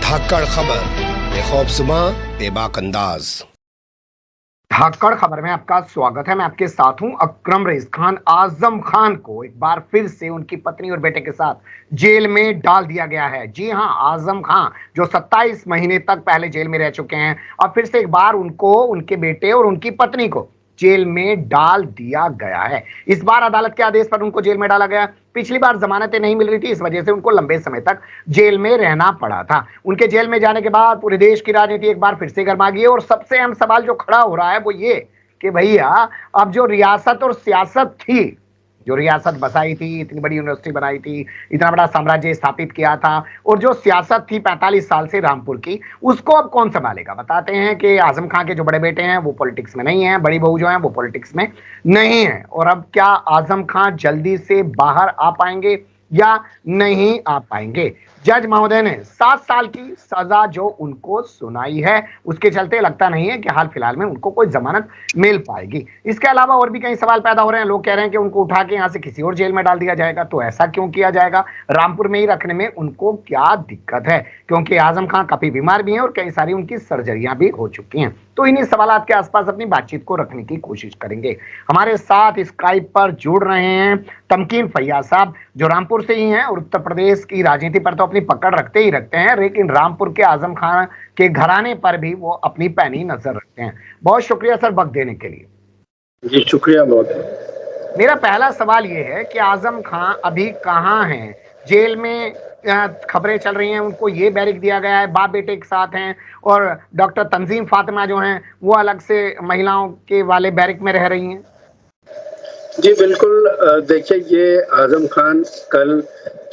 धाकड़ खबर, बेखौफजुमा बेबाक अंदाज। धाकड़ खबर में आपका स्वागत है। मैं आपके साथ हूं अकरम रईस खान। आजम खान को एक बार फिर से उनकी पत्नी और बेटे के साथ जेल में डाल दिया गया है। जी हां, आजम खान जो 27 महीने तक पहले जेल में रह चुके हैं, अब फिर से एक बार उनको, उनके बेटे और उनकी पत्नी को जेल में डाल दिया गया है। इस बार अदालत के आदेश पर उनको जेल में डाला गया। पिछली बार जमानतें नहीं मिल रही थी, इस वजह से उनको लंबे समय तक जेल में रहना पड़ा था। उनके जेल में जाने के बाद पूरे देश की राजनीति एक बार फिर से गर्मा गई है और सबसे अहम सवाल जो खड़ा हो रहा है वो ये कि भैया, अब जो रियासत और सियासत थी, जो रियासत बसाई थी, इतनी बड़ी यूनिवर्सिटी बनाई थी, इतना बड़ा साम्राज्य स्थापित किया था, और जो सियासत थी 45 साल से रामपुर की, उसको अब कौन संभालेगा? बताते हैं कि आजम खान के जो बड़े बेटे हैं वो पॉलिटिक्स में नहीं है, बड़ी बहू जो है वो पॉलिटिक्स में नहीं है। और अब क्या आजम खान जल्दी से बाहर आ पाएंगे या नहीं आ पाएंगे? जज महोदय ने 7 साल की सजा जो उनको सुनाई है, उसके चलते लगता नहीं है कि हाल फिलहाल में उनको कोई जमानत मिल पाएगी। इसके अलावा और भी कई सवाल पैदा हो रहे हैं। लोग कह रहे हैं कि उनको उठा के यहां से किसी और जेल में डाल दिया जाएगा। तो ऐसा क्यों किया जाएगा? रामपुर में ही रखने में उनको क्या दिक्कत है? क्योंकि आजम खान काफी बीमार भी हैं और कई सारी उनकी सर्जरियां भी हो चुकी हैं। तो इन्हीं सवालों के आसपास अपनी बातचीत को रखने की कोशिश करेंगे। हमारे साथ स्काइप पर जुड़ रहे हैं तमकीन फैयाज साहब, जो रामपुर से ही हैं और उत्तर प्रदेश की राजनीति पर तो अपनी पकड़ रखते ही रखते हैं, लेकिन रामपुर के आजम खान के घराने पर भी वो अपनी पैनी नजर रखते हैं। बहुत शुक्रिया सर वक्त देने के लिए। जी शुक्रिया बहुत। मेरा पहला सवाल ये है कि आजम खान अभी कहाँ हैं? जेल में खबरें चल रही हैं उनको ये बैरिक दिया गया है, बाप बेटे के साथ हैं, और डॉक्टर तंजीम फातिमा जो हैं वो अलग से महिलाओं के वाले बैरिक में रह रही हैं। जी बिल्कुल, देखिए, ये आजम खान कल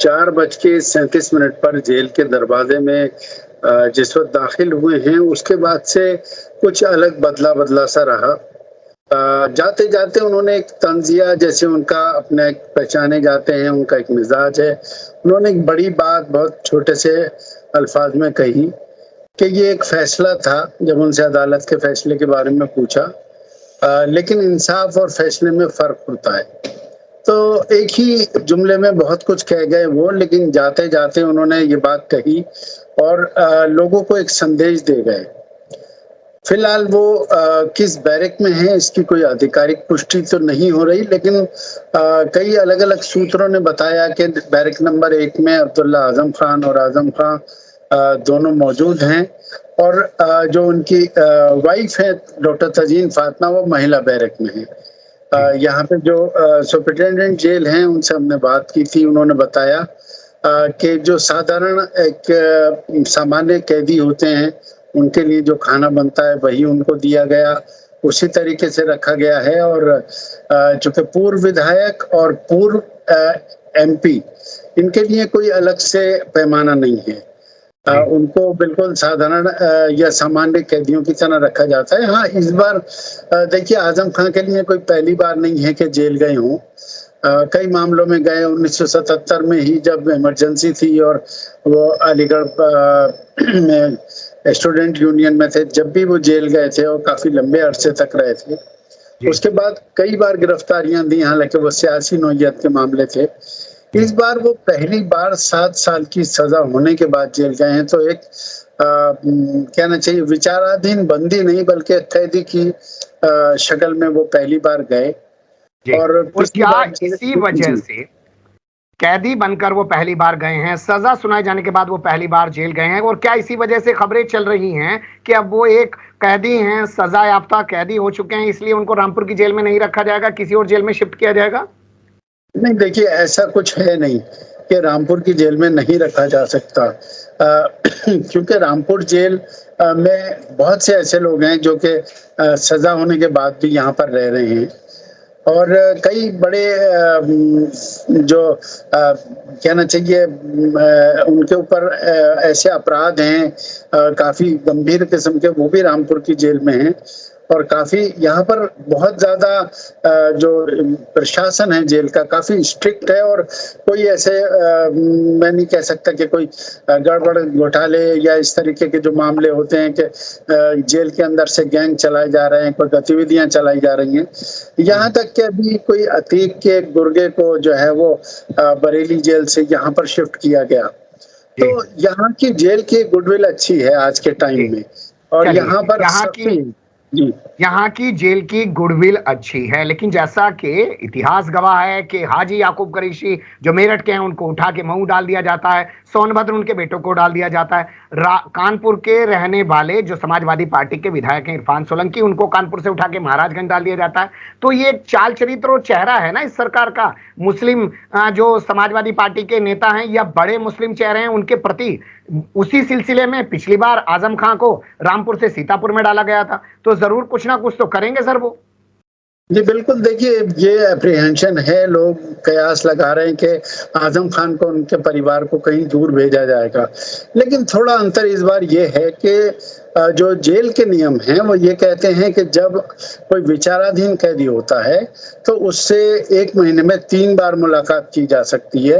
4:37 पर जेल के दरवाजे में जिस वक्त दाखिल हुए हैं, उसके बाद से कुछ अलग बदला सा रहा। जाते जाते उन्होंने एक तंजिया, जैसे उनका अपने पहचाने जाते हैं, उनका एक मिजाज है, उन्होंने एक बड़ी बात बहुत छोटे से अल्फाज में कही कि ये एक फैसला था। जब उनसे अदालत के फैसले के बारे में पूछा, लेकिन इंसाफ और फैसले में फर्क होता है। तो एक ही जुमले में बहुत कुछ कह गए वो, लेकिन जाते जाते उन्होंने ये बात कही और लोगों को एक संदेश दे गए। फिलहाल वो किस बैरक में है इसकी कोई आधिकारिक पुष्टि तो नहीं हो रही, लेकिन कई अलग अलग सूत्रों ने बताया कि बैरक नंबर 1 में अब्दुल्ला आजम खान और आजम खान दोनों मौजूद हैं, और जो उनकी वाइफ है डॉक्टर तंजीम फातिमा, वो महिला बैरक में है। यहाँ पे जो सुपरिटेंडेंट जेल हैं उनसे हमने बात की थी, उन्होंने बताया कि जो साधारण एक सामान्य कैदी होते हैं उनके लिए जो खाना बनता है वही उनको दिया गया, उसी तरीके से रखा गया है। और चूंकि पूर्व विधायक और पूर्व MP, इनके लिए कोई अलग से पैमाना नहीं है। उनको बिल्कुल साधारण या सामान्य कैदियों की तरह रखा जाता है। हाँ, इस बार देखिए, आजम खान के लिए कोई पहली बार नहीं है कि जेल गए हों। कई मामलों में गए। 1977 में ही जब इमरजेंसी थी और वो अलीगढ़ में स्टूडेंट यूनियन में थे, जब भी वो जेल गए थे और काफी लंबे अरसे तक रहे थे। उसके बाद कई बार गिरफ्तारियां दी, हालांकि वो सियासी नौयत के मामले थे। इस बार वो पहली बार 7 साल की सजा होने के बाद जेल गए हैं। तो एक कहना चाहिए विचाराधीन बंदी नहीं बल्कि कैदी की शक्ल में वो पहली बार गए। और क्या इसी वजह से कैदी बनकर वो पहली बार गए हैं? सजा सुनाए जाने के बाद वो पहली बार जेल गए हैं, और क्या इसी वजह से खबरें चल रही हैं कि अब वो एक कैदी हैं, सजा याफ्ता कैदी हो चुके हैं, इसलिए उनको रामपुर की जेल में नहीं रखा जाएगा, किसी और जेल में शिफ्ट किया जाएगा? नहीं, देखिए, ऐसा कुछ है नहीं कि रामपुर की जेल में नहीं रखा जा सकता, क्योंकि रामपुर जेल में बहुत से ऐसे लोग हैं जो कि सजा होने के बाद भी यहाँ पर रह रहे हैं, और कई बड़े जो कहना चाहिए उनके ऊपर ऐसे अपराध हैं काफी गंभीर किस्म के, वो भी रामपुर की जेल में हैं। और काफी यहाँ पर बहुत ज्यादा जो प्रशासन है जेल का काफी स्ट्रिक्ट है, और कोई ऐसे मैं नहीं कह सकता कि कोई गड़बड़ घोटाले या इस तरीके के जो मामले होते हैं कि जेल के अंदर से गैंग चलाए जा रहे हैं, कोई गतिविधियां चलाई जा रही हैं। यहाँ तक कि अभी कोई अतीक के गुर्गे को जो है वो बरेली जेल से यहाँ पर शिफ्ट किया गया, तो यहाँ की जेल की गुडविल अच्छी है आज के टाइम में, और चलिए, यहाँ पर जी यहाँ की जेल की गुडविल अच्छी है, लेकिन जैसा कि इतिहास गवाह है कि हाजी याकूब कुरैशी जो मेरठ के हैं उनको उठा के मऊ डाल दिया जाता है, सोनभद्र उनके बेटों को डाल दिया जाता है, कानपुर के रहने वाले जो समाजवादी पार्टी के विधायक हैं इरफान सोलंकी उनको कानपुर से उठा के महाराजगंज डाल दिया जाता है। तो ये चाल चरित्र और चेहरा है ना इस सरकार का। मुस्लिम जो समाजवादी पार्टी के नेता हैं या बड़े मुस्लिम चेहरे हैं उनके प्रति उसी सिलसिले में पिछली बार आजम खां को रामपुर से सीतापुर में डाला गया था, तो जरूर कुछ ना कुछ तो करेंगे सर वो। जी बिल्कुल, देखिए ये अप्रीहेंशन है, लोग कयास लगा रहे हैं कि आजम खान को उनके परिवार को कहीं दूर भेजा जाएगा, लेकिन थोड़ा अंतर इस बार ये है कि जो जेल के नियम हैं वो ये कहते हैं कि जब कोई विचाराधीन कैदी होता है तो उससे 1 महीने में 3 बार मुलाकात की जा सकती है,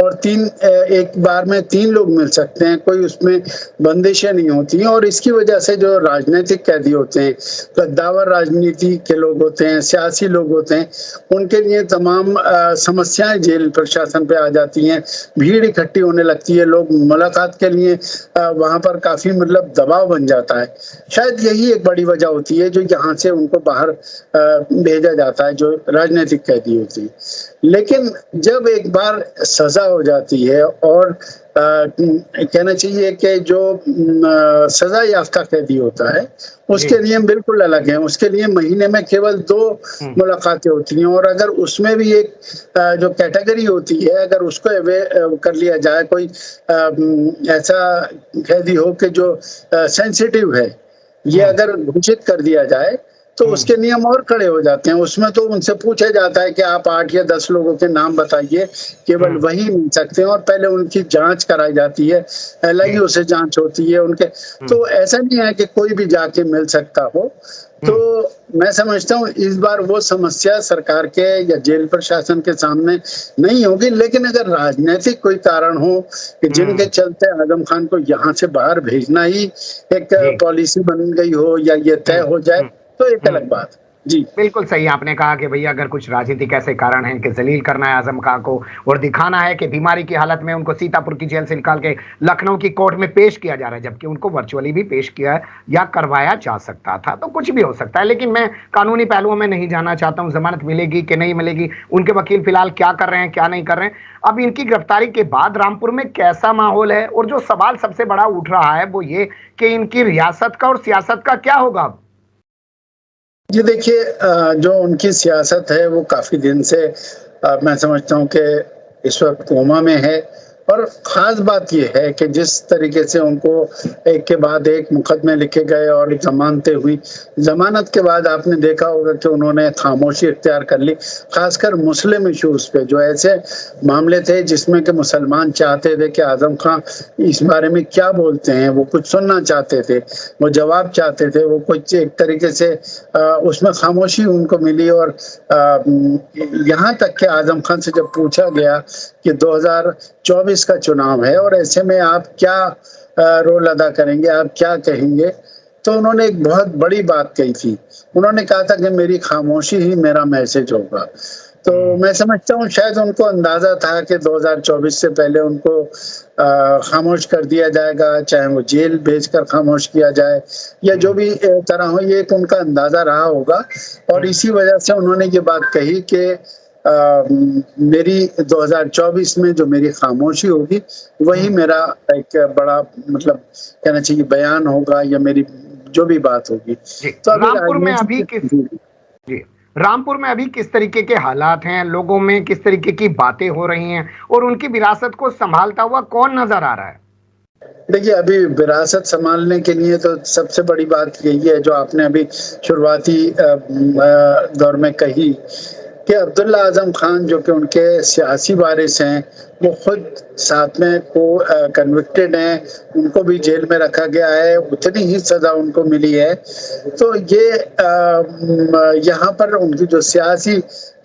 और एक बार में 3 लोग मिल सकते हैं, कोई उसमें बंदिशें नहीं होती हैं। और इसकी वजह से जो राजनीतिक कैदी होते हैं, कद्दावर राजनीति के लोग होते हैं, सियासी लोग होते हैं, उनके लिए तमाम समस्याएं जेल प्रशासन पे आ जाती हैं, भीड़ इकट्ठी होने लगती है, लोग मुलाकात के लिए वहां पर काफी मतलब दबाव बन जाता है। शायद यही एक बड़ी वजह होती है जो यहाँ से उनको बाहर भेजा जाता है, जो राजनीतिक कैदी होती है। लेकिन जब एक बार सजा हो जाती है, और कहना चाहिए कि जो सजा याफ्ता कैदी होता है उसके नियम बिल्कुल अलग हैं। उसके लिए महीने में केवल 2 मुलाकातें होती हैं, और अगर उसमें भी एक जो कैटेगरी होती है, अगर उसको कर लिया जाए, कोई ऐसा कैदी हो कि जो सेंसिटिव है, ये अगर घोषित कर दिया जाए तो उसके नियम और कड़े हो जाते हैं। उसमें तो उनसे पूछा जाता है कि आप 8 या 10 लोगों के नाम बताइए, केवल वही मिल सकते हैं, और पहले उनकी जांच कराई जाती है, LIU से जांच होती है उनके। तो ऐसा नहीं है कि कोई भी जाके मिल सकता हो। तो मैं समझता हूँ इस बार वो समस्या सरकार के या जेल प्रशासन के सामने नहीं होगी, लेकिन अगर राजनीतिक कोई कारण हो कि जिनके चलते आजम खान को यहाँ से बाहर भेजना ही एक पॉलिसी बन गई हो या ये तय हो जाए, तो एक अलग बात। जी बिल्कुल सही आपने कहा कि भैया अगर कुछ राजनीतिक ऐसे कारण हैं कि जलील करना है आजम खां को और दिखाना है कि बीमारी की हालत में उनको सीतापुर की जेल से निकाल के लखनऊ की कोर्ट में पेश किया जा रहा है, जबकि उनको वर्चुअली भी पेश किया या करवाया जा सकता था, तो कुछ भी हो सकता है। लेकिन मैं कानूनी पहलुओं में नहीं जाना चाहता हूं, जमानत मिलेगी कि नहीं मिलेगी, उनके वकील फिलहाल क्या कर रहे हैं क्या नहीं कर रहे हैं। अब इनकी गिरफ्तारी के बाद रामपुर में कैसा माहौल है, और जो सवाल सबसे बड़ा उठ रहा है वो ये कि इनकी रियासत का और सियासत का क्या होगा। जी देखिए, जो उनकी सियासत है वो काफी दिन से मैं समझता हूँ कि इस वक्त कोमा में है, और खास बात यह है कि जिस तरीके से उनको एक के बाद एक मुकदमे लिखे गए और जमानतें हुई, जमानत के बाद आपने देखा होगा कि उन्होंने खामोशी इख्तियार कर ली, खासकर मुस्लिम इशूज पे, जो ऐसे मामले थे जिसमें कि मुसलमान चाहते थे कि आजम खां इस बारे में क्या बोलते हैं, वो कुछ सुनना चाहते थे, वो जवाब चाहते थे, वो कुछ एक तरीके से उसमें खामोशी उनको मिली। और यहाँ तक कि आजम खान से जब पूछा गया कि 2024 का चुनाव है और ऐसे में आप क्या रोल अदा करेंगे, आप क्या कहेंगे, तो उन्होंने एक बहुत बड़ी बात कही थी। उन्होंने कहा था कि मेरी खामोशी ही मेरा मैसेज होगा। तो मैं समझता हूँ शायद उनको अंदाजा था कि 2024 से पहले उनको खामोश कर दिया जाएगा, चाहे वो जेल भेजकर खामोश किया जाए या जो भी तरह हो, ये एक उनका अंदाजा रहा होगा। और इसी वजह से उन्होंने ये बात कही कि मेरी 2024 में जो मेरी खामोशी होगी वही मेरा एक बड़ा मतलब कहना चाहिए बयान होगा, या मेरी जो भी बात होगी। तो रामपुर में अभी किस तरीके के हालात हैं, लोगों में किस तरीके की बातें हो रही हैं, और उनकी विरासत को संभालता हुआ कौन नजर आ रहा है? देखिए, अभी विरासत संभालने के लिए तो सबसे बड़ी बात यही है जो आपने अभी शुरुआती दौर में कही कि अब्दुल्ला आजम खान जो कि उनके सियासी वारिस हैं, वो खुद साथ में कन्विक्टेड हैं, उनको भी जेल में रखा गया है, उतनी ही सजा उनको मिली है। तो ये यहाँ पर उनकी जो सियासी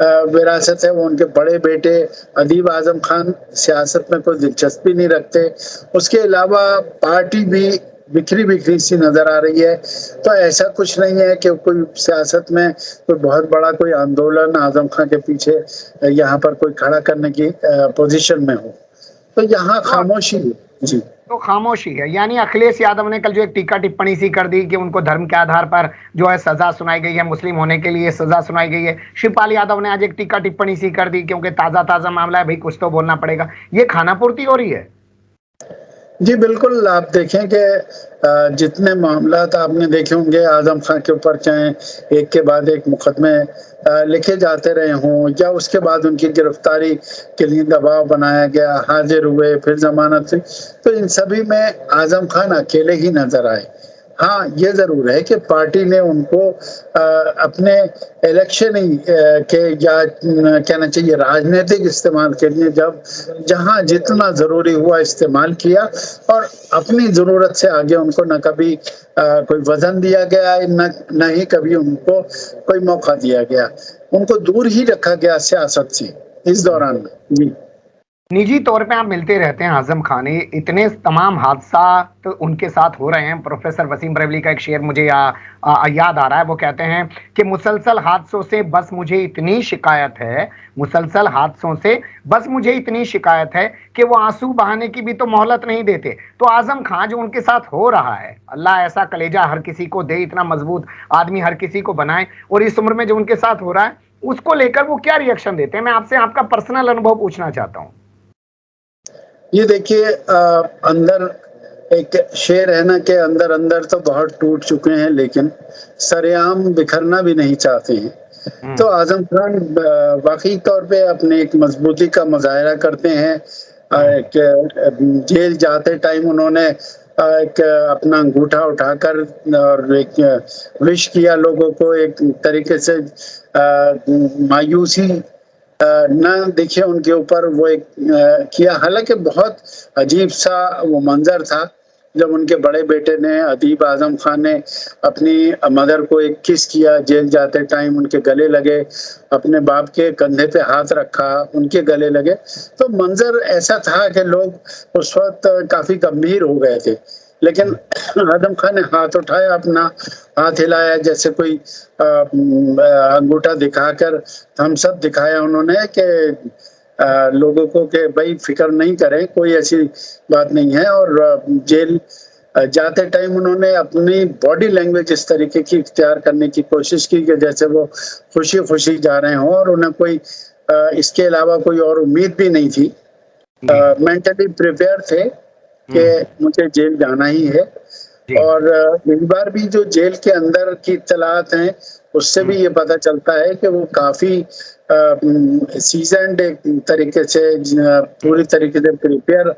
विरासत है वो उनके बड़े बेटे अदीब आजम खान सियासत में कोई दिलचस्पी नहीं रखते। उसके अलावा पार्टी भी बिखरी बिखरी सी नजर आ रही है। तो ऐसा कुछ नहीं है कि कोई सियासत में कोई बहुत बड़ा कोई आंदोलन आजम खान के पीछे यहाँ पर कोई खड़ा करने की पोजीशन में हो। तो यहाँ खामोशी जी तो खामोशी है। यानी अखिलेश यादव ने कल जो एक टीका टिप्पणी सी कर दी कि उनको धर्म के आधार पर जो है सजा सुनाई गई है, मुस्लिम होने के लिए सजा सुनाई गई है। शिवपाल यादव ने आज एक टीका टिप्पणी सी कर दी, क्योंकि ताजा ताजा मामला है भाई, कुछ तो बोलना पड़ेगा। ये खानापूर्ति हो रही है। जी बिल्कुल, आप देखें कि जितने मामलात आपने देखे होंगे आजम खान के ऊपर, चाहे एक के बाद एक मुकदमे लिखे जाते रहे हों, या उसके बाद उनकी गिरफ्तारी के लिए दबाव बनाया गया, हाजिर हुए, फिर जमानत हुई, तो इन सभी में आजम खान अकेले ही नजर आए। हाँ, ये ज़रूर है कि पार्टी ने उनको अपने इलेक्शनिंग के या कहना चाहिए राजनीतिक इस्तेमाल के लिए जब जहाँ जितना ज़रूरी हुआ इस्तेमाल किया, और अपनी ज़रूरत से आगे उनको न कभी कोई वज़न दिया गया, न ही कभी उनको कोई मौका दिया गया। उनको दूर ही रखा गया सियासत से इस दौरान में। जी। निजी तौर पे आप मिलते रहते हैं आजम खान, इतने तमाम हादसा तो उनके साथ हो रहे हैं। प्रोफेसर वसीम बरेली का एक शेर मुझे याद आ रहा है। वो कहते हैं कि मुसलसल हादसों से बस मुझे इतनी शिकायत है, मुसलसल हादसों से बस मुझे इतनी शिकायत है कि वो आंसू बहाने की भी तो मोहलत नहीं देते। तो आजम खान जो उनके साथ हो रहा है, अल्लाह ऐसा कलेजा हर किसी को दे, इतना मजबूत आदमी हर किसी को बनाए, और इस उम्र में जो उनके साथ हो रहा है उसको लेकर वो क्या रिएक्शन देते हैं? मैं आपसे आपका पर्सनल अनुभव पूछना चाहता हूँ। ये देखिए, अंदर एक शेर है ना कि अंदर अंदर तो बहुत टूट चुके हैं, लेकिन सरेआम बिखरना भी नहीं चाहते हैं। तो आजम खान वाकई तौर पे अपने एक मजबूती का मुजाहरा करते हैं। जेल जाते टाइम उन्होंने एक अपना अंगूठा उठाकर और एक विश किया लोगों को, एक तरीके से मायूसी ना दिखे उनके ऊपर, वो एक किया। हालांकि बहुत अजीब सा वो मंजर था जब उनके बड़े बेटे ने, अदीब आजम खान ने, अपनी मदर को एक किस किया जेल जाते टाइम, उनके गले लगे, अपने बाप के कंधे पे हाथ रखा, उनके गले लगे। तो मंजर ऐसा था कि लोग उस वक्त काफी गंभीर हो गए थे। लेकिन आजम खान ने हाथ उठाया, अपना हाथ हिलाया, जैसे कोई अंगूठा दिखाकर थम्स अप दिखाया उन्होंने कि लोगों को कि भाई फिक्र नहीं करें, कोई ऐसी बात नहीं है। और जेल जाते टाइम उन्होंने अपनी बॉडी लैंग्वेज इस तरीके की इख्तियार करने की कोशिश की कि जैसे वो खुशी खुशी जा रहे हों, और उन्हें कोई इसके अलावा कोई और उम्मीद भी नहीं थी। मेंटली प्रिपेयर थे कि मुझे जेल जाना ही है। और इस बार भी जो जेल के अंदर की इत्तलात हैं उससे भी ये पता चलता है कि वो काफी सीजनड एक तरीके से पूरी तरीके से प्रिपेयर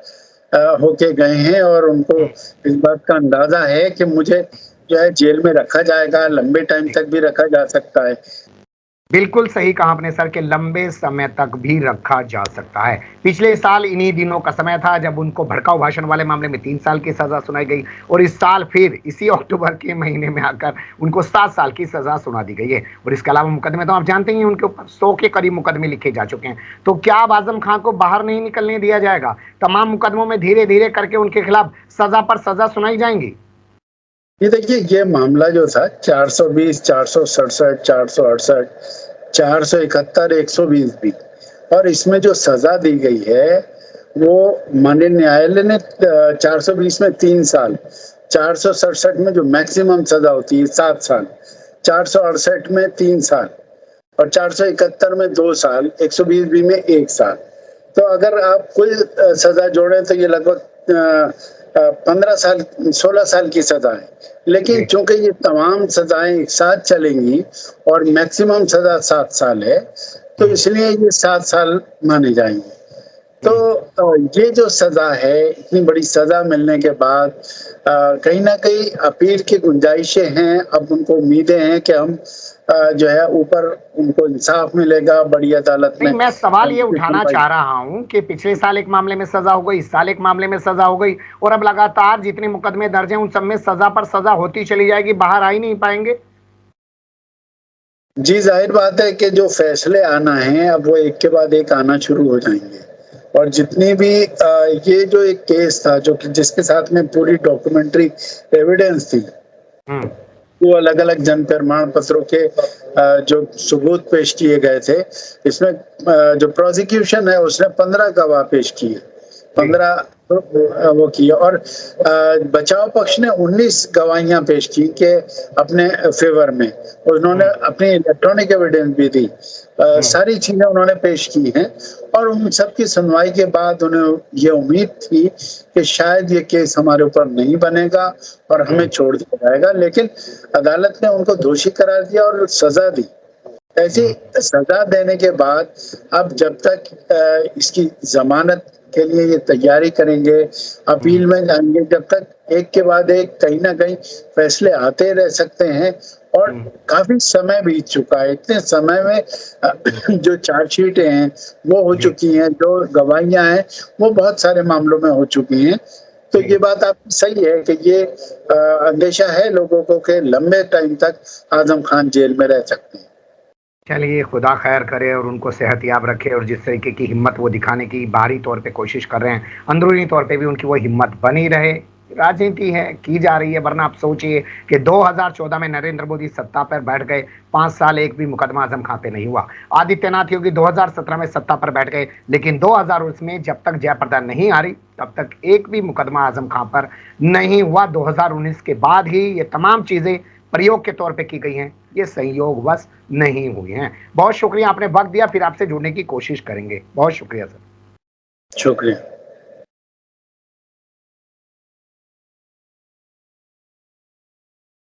होके गए हैं, और उनको इस बात का अंदाजा है कि मुझे जो है जेल में रखा जाएगा, लंबे टाइम तक भी रखा जा सकता है। बिल्कुल सही कहा आपने सर, के लंबे समय तक भी रखा जा सकता है। पिछले साल इन्हीं दिनों का समय था जब उनको भड़काऊ भाषण वाले मामले में 3 साल की सजा सुनाई गई, और इस साल फिर इसी अक्टूबर के महीने में आकर उनको 7 साल की सजा सुना दी गई है। और इसके अलावा मुकदमे तो आप जानते ही हैं, उनके ऊपर 100 के करीब मुकदमे लिखे जा चुके हैं। तो क्या अब आजम खान को बाहर नहीं निकलने दिया जाएगा? तमाम मुकदमों में धीरे धीरे करके उनके खिलाफ सजा पर सजा सुनाई जाएंगी। ये देखिए, ये मामला जो था 420, 467, 468, 471, 120 भी, और इसमें जो सजा दी गई है वो माननीय न्यायालय ने 420 में 3 साल, 467 में जो मैक्सिमम सजा होती है 7 साल, 468 में 3 साल, और 471 में 2 साल, 120 भी में 1 साल। तो अगर आप कुल सजा जोड़े तो ये लगभग 15 साल, 16 साल की सजा है। लेकिन चूंकि ये तमाम सजाएं एक साथ चलेंगी और मैक्सिमम सजा 7 साल है, तो इसलिए ये 7 साल माने जाएंगे। तो ये जो सजा है, इतनी बड़ी सजा मिलने के बाद कहीं ना कहीं अपील की गुंजाइशें हैं। अब उनको उम्मीदें हैं कि हम जो है ऊपर उनको इंसाफ मिलेगा बड़ी अदालत में। मैं सवाल ये उठाना चाह रहा हूं कि पिछले साल एक मामले में सजा हो गई, इस साल एक मामले में सजा हो गई, और अब लगातार जितने मुकदमे दर्ज हैं उन सब में सजा पर सजा होती चली जाएगी, बाहर आ ही नहीं पाएंगे। जी, जाहिर बात है कि जो फैसले आना है अब वो एक के बाद एक आना शुरू हो जाएंगे। और जितनी भी ये जो एक केस था जो कि जिसके साथ में पूरी डॉक्यूमेंट्री एविडेंस थी, वो अलग अलग जन प्रमाण पत्रों के जो सबूत पेश किए गए थे, इसमें जो प्रोसिक्यूशन है उसने 15 गवाह पेश किए, 15 वो किया। और बचाव पक्ष ने 19 गवाहियां पेश की कि अपने फेवर में, उन्होंने अपनी इलेक्ट्रॉनिक एविडेंस भी दी, सारी चीजें उन्होंने पेश की हैं। और उन सब की सुनवाई के बाद उन्हें ये उम्मीद थी कि शायद ये केस हमारे ऊपर नहीं बनेगा और हमें छोड़ दिया जाएगा, लेकिन अदालत ने उनको दोषी करार दिया और सजा दी। ऐसी सजा देने के बाद अब जब तक इसकी जमानत के लिए ये तैयारी करेंगे, अपील में जाएंगे, जब तक एक के बाद एक कहीं ना कहीं फैसले आते रह सकते हैं। और काफी समय बीत चुका है, इतने समय में जो चार्जशीटें हैं वो हो चुकी हैं, जो गवाहियां हैं वो बहुत सारे मामलों में हो चुकी हैं। तो ये बात आप सही है कि ये अंदेशा है लोगों को कि लंबे टाइम तक आजम खान जेल में रह सकते हैं। चलिए, खुदा खैर करे और उनको सेहतयाब रखे, और जिस तरीके की हिम्मत वो दिखाने की बाहरी तौर पे कोशिश कर रहे हैं, अंदरूनी तौर पे भी उनकी वो हिम्मत बनी रहे। राजनीति है, की जा रही है, वरना आप सोचिए कि 2014 में नरेंद्र मोदी सत्ता पर बैठ गए, 5 साल एक भी मुकदमा आजम खां पे नहीं हुआ। आदित्यनाथ योगी 2017 में सत्ता पर बैठ गए, लेकिन 2019 में जब तक जयप्रदा नहीं आ रही तब तक एक भी मुकदमा आजम खां पर नहीं हुआ। 2019 के बाद ही ये तमाम चीजें प्रयोग के तौर पे की गई हैं, ये संयोगवश नहीं हुई हैं। बहुत शुक्रिया, आपने वक्त दिया, फिर आपसे जुड़ने की कोशिश करेंगे। बहुत शुक्रिया सर। शुक्रिया।